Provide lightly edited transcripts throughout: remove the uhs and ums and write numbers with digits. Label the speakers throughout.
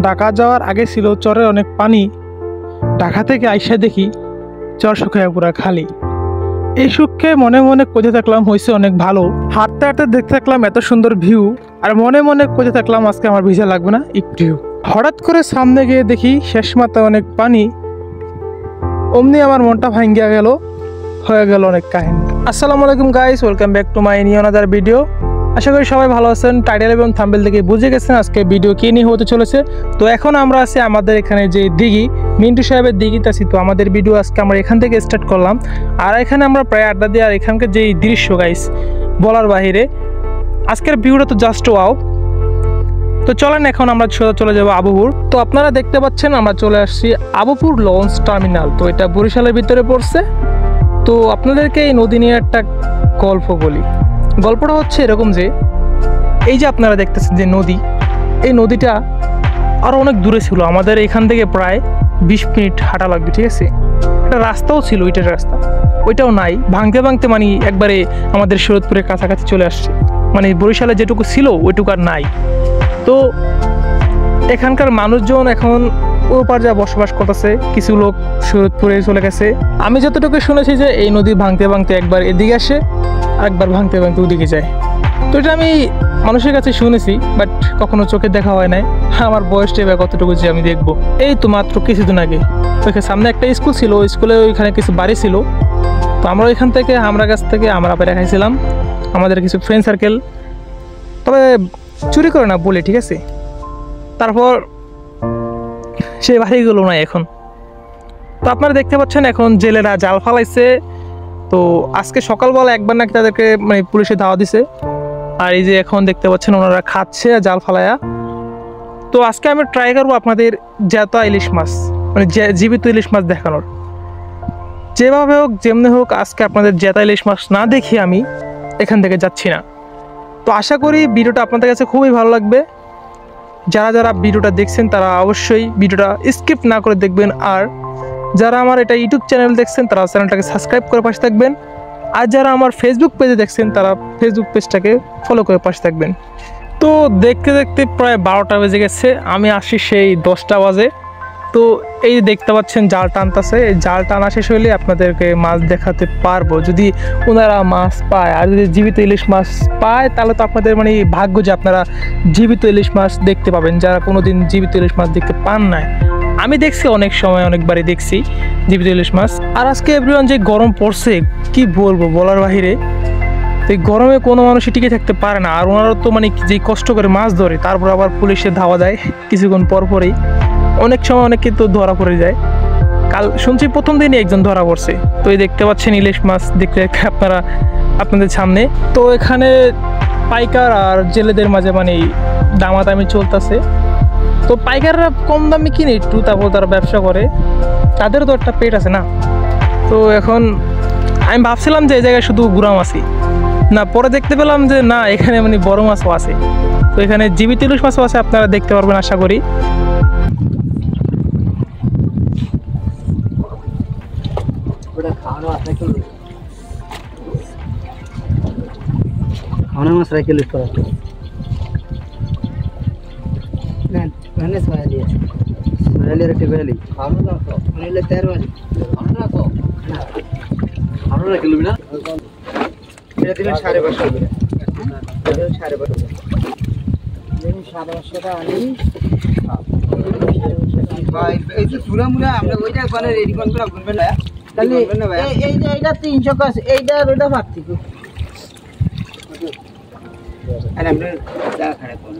Speaker 1: ঢাকা যাওয়ার আগে ছিল চরে অনেক পানি, ঢাকা থেকে আইসা দেখি চর শুকায় পুরা খালি। এই সুখে মনে মনে কইতে থাকলাম হয়েছে অনেক ভালো। হাঁটতে হাঁটতে দেখতে থাকলাম এত সুন্দর ভিউ, আর মনে মনে কইতে থাকলাম আজকে আমার ভিজা লাগবে না একটু। হঠাৎ করে সামনে গিয়ে দেখি শেষ মাথায় অনেক পানি, অমনি আমার মনটা ভাঙ্গিয়া গেল, হয়ে গেল অনেক কাহিনী। আসসালামু আলাইকুম guys, welcome back to my new another video. আশা করি সবাই ভালো আছেন। টাইটেল এবং থাম্বনেল থেকে বুঝে গেছেন আজকে ভিডিও কী নিয়ে হতে চলেছে। তো এখন আমরা আছি আমাদের এখানে যে দিঘি, মিন্টু সাহেবের দিঘিতে আছি। তো আমাদের ভিডিও আজকে আমরা এখান থেকে স্টার্ট করলাম, আর এখানে আমরা প্রায় আড্ডা দিই। আর এখানকার যেই দৃশ্য গাইস বলার বাহিরে, আজকের ভিউটা তো জাস্ট ওয়াও। তো চলেন এখন আমরা চলে যাবো আবুপুর। তো আপনারা দেখতে পাচ্ছেন আমরা চলে আসছি আবুপুর লঞ্চ টার্মিনাল। তো এটা বরিশালের ভিতরে পড়ছে। তো আপনাদেরকে এই নদী নিয়ে একটা গল্প বলি। গল্পটা হচ্ছে এরকম যে এই যে আপনারা দেখতেছেন যে নদী, এই নদীটা আরও অনেক দূরে ছিল। আমাদের এখান থেকে প্রায় 20 মিনিট হাঁটা লাগবে, ঠিক আছে। একটা রাস্তাও ছিল, ওইটার রাস্তা ওইটাও নাই, ভাঙতে ভাঙতে মানে একবারে আমাদের শরৎপুরের কাছাকাছি চলে আসছে। মানে বরিশালে যেটুকু ছিল ওইটুকু আর নাই। তো এখানকার মানুষজন এখন ওপার যা বসবাস করতেছে, কিছু লোক শরৎপুরে চলে গেছে। আমি যতটুকু শুনেছি যে এই নদী ভাঙতে ভাঙতে একবার এদিকে আসে, আরেকবার ভাঙতে ভাঙতে ওদিকে যায়। তো এটা আমি মানুষের কাছে শুনেছি, বাট কখনো চোখে দেখা হয় নাই। আমার বয়সটা এবার কতটুকু যে আমি দেখবো। এই তো মাত্র কিছুদিন আগে ওইখানে সামনে একটা স্কুল ছিল, ওই স্কুলে ওইখানে কিছু বাড়ি ছিল। তো আমরা ওইখান থেকে আমরা গাছ থেকে আমরা পেরে খাইছিলাম, আমাদের কিছু ফ্রেন্ড সার্কেল। তবে চুরি করে না বলে, ঠিক আছে। তারপর সেই বাড়িগুলো নাই এখন। তো আপনারা দেখতে পাচ্ছেন এখন জেলেরা জাল ফালাইছে। তো আজকে সকালবেলা একবার নাকি তাদেরকে মানে পুলিশে ধাওয়া দিছে, আর এই যে এখন দেখতে পাচ্ছেন ওনারা খাচ্ছে জাল ফালায়া। তো আজকে আমি ট্রাই করবো আপনাদের জেতা ইলিশ মাছ, মানে জীবিত ইলিশ মাছ দেখানোর। যেভাবে হোক যেমনি হোক আজকে আপনাদের জেতা ইলিশ মাছ না দেখি আমি এখান থেকে যাচ্ছি না। তো আশা করি ভিডিওটা আপনাদের কাছে খুবই ভালো লাগবে। যারা যারা ভিডিওটা দেখছেন তারা অবশ্যই ভিডিওটা স্কিপ না করে দেখবেন, আর যারা আমার এটা ইউটিউব চ্যানেল দেখছেন তারা চ্যানেলটাকে সাবস্ক্রাইব করে পাশে থাকবেন, আর যারা আমার ফেসবুক পেজে দেখছেন তারা ফেসবুক পেজটাকে ফলো করে পাশে থাকবেন। তো দেখতে দেখতে প্রায় 12টা বেজে গেছে, আমি আসি সেই 10টা বাজে। তো এই দেখতে পাচ্ছেন জাল টানতেছে, এই জাল টানা শেষ হইলে আপনাদেরকে মাছ দেখাতে পারবো যদি ওনারা মাছ পায়। আর যদি জীবিত ইলিশ মাছ পায় তাহলে তো আপনাদের মানে ভাগ্য যে আপনারা জীবিত ইলিশ মাছ দেখতে পাবেন, যারা কোনোদিন জীবিত ইলিশ মাছ দেখতে পান নাই। আমি দেখছি অনেক সময়, অনেকবারই দেখছি জীবিত ইলিশ মাছ। আর আজকে এভরিওয়ান যে গরম পড়ছে কি বলবো বলার বাহিরে। তো এই গরমে কোনো মানুষই টিকে থাকতে পারে না। আর ওনারা তো মানে যে কষ্ট করে মাছ ধরে, তারপর আবার পুলিশে ধাওয়া দেয় কিছুক্ষণ পরপরই। অনেক সময় অনেক কিন্তু ধরা পড়ে যায়। কাল শুনছি প্রথম দিনই একজন ধরা পড়ছে। তো এই দেখতে পাচ্ছেন ইলিশ মাছ দেখতে আপনারা আপনাদের সামনে। তো এখানে পাইকার আর জেলেদের মাঝে মানে দামাদামি চলতেছে। তো পাইকাররা কম দামে কিনে একটু, তারপর তারা ব্যবসা করে, তাদেরও তো একটা পেট আছে না। তো এখন আমি ভাবছিলাম যে এই জায়গায় শুধু গুড়া মাছই না, পরে দেখতে পেলাম যে না, এখানে মানে বড় মাছও আছে। তো এখানে জীবিত ইলিশ মাছও আছে, আপনারা দেখতে পারবেন আশা করি।
Speaker 2: खाना में साइकिल लिफ्ट करा मैंने साया लिया साया रेटी पहले खाना ना तो मैंने ले तैयार वाली खाना ना तो खाना ना किलो बिना मेरे दिन 5:30 बजे 5:30 दिन 5:30 का आनी भाई এই যে চুরা মুরা আমরা ওইটা কোনে রেডি কোন করে বলবেন না তাহলে এই যে এটা 300 কাছে এইটা আর ওটা ভাবছি তো আরে আমরা যা খাড়া কোন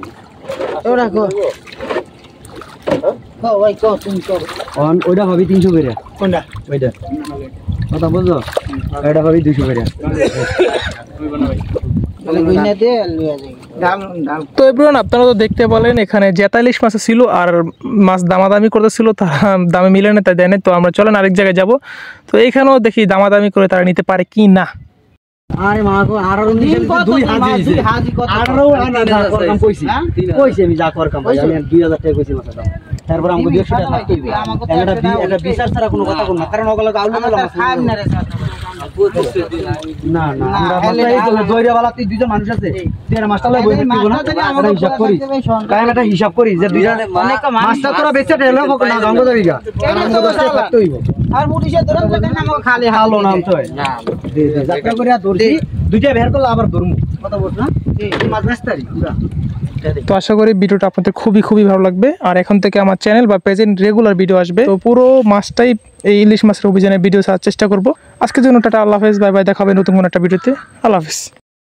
Speaker 2: তো রাখো কো ভাই কো তুমি কো অন ওইটা ভাবি 300 করে কোনটা ওইটা কথা বুঝছো এটা ভাবি 200 করে তুই বানাই তাহলে গুইনা দে লিয়া যাই দাম।
Speaker 1: তো এভরিওয়ান আপনারা তো দেখতে পেলেন এখানে জেতা ইলিশ মাছ ছিল, আর মাছ দামাদামি করতেছিল, তারা দামে মিলে না, তাই দেয় না। তো আমরা চলেন আরেক জায়গায় যাব। তো এইখানেও দেখি দামাদামি করে তারা নিতে পারে কি না।
Speaker 2: আরে মাগো আর দুই হাজি কত 18 আনা যা করকাম কইছি আমি যা করকাম ভাই আমি 2000 টাকা কইছি মাছের দাম। তারপর আমাকে 150 টাকা থাকতে হইবে এটা বিচার ছাড়া কোনো কথা কোন না কারণ ওগুলো আউলে তো খাম না রে না না আমরা এই তো দইরাওয়ালা তুই দুইজন মানুষ আছে তুই মাছটা লই বই দিব না আমরা হিসাব করি কারণ এটা হিসাব করি যে দুইজন মাছটা তোরা বেচে ঢেলে না গঙ্গ যাবিগা আমাকে 10 টাকা থাকতে হইব আর মুটিশে ধরন লাগে না আমাকে খালি হালো নাম তো না দে দে যাত্রা করিয়া ধরছি দুইটা বের করলে আবার ধরমু কথা বল না এই মাছ বেচতারি পুরা।
Speaker 1: তো আশা করি ভিডিওটা আপনাদের খুবই ভালো লাগবে। আর এখন থেকে আমার চ্যানেল বা পেজে রেগুলার ভিডিও আসবে। তো পুরো মাসটাই এই ইলিশ মাছের অভিযানের ভিডিও ছাড়ার চেষ্টা করব। আজকের জন্য টাটা, আল্লাহ হাফেজ, বাই বাই, দেখা হবে নতুন কোনো একটা ভিডিওতে। আল্লাহ হাফেজ।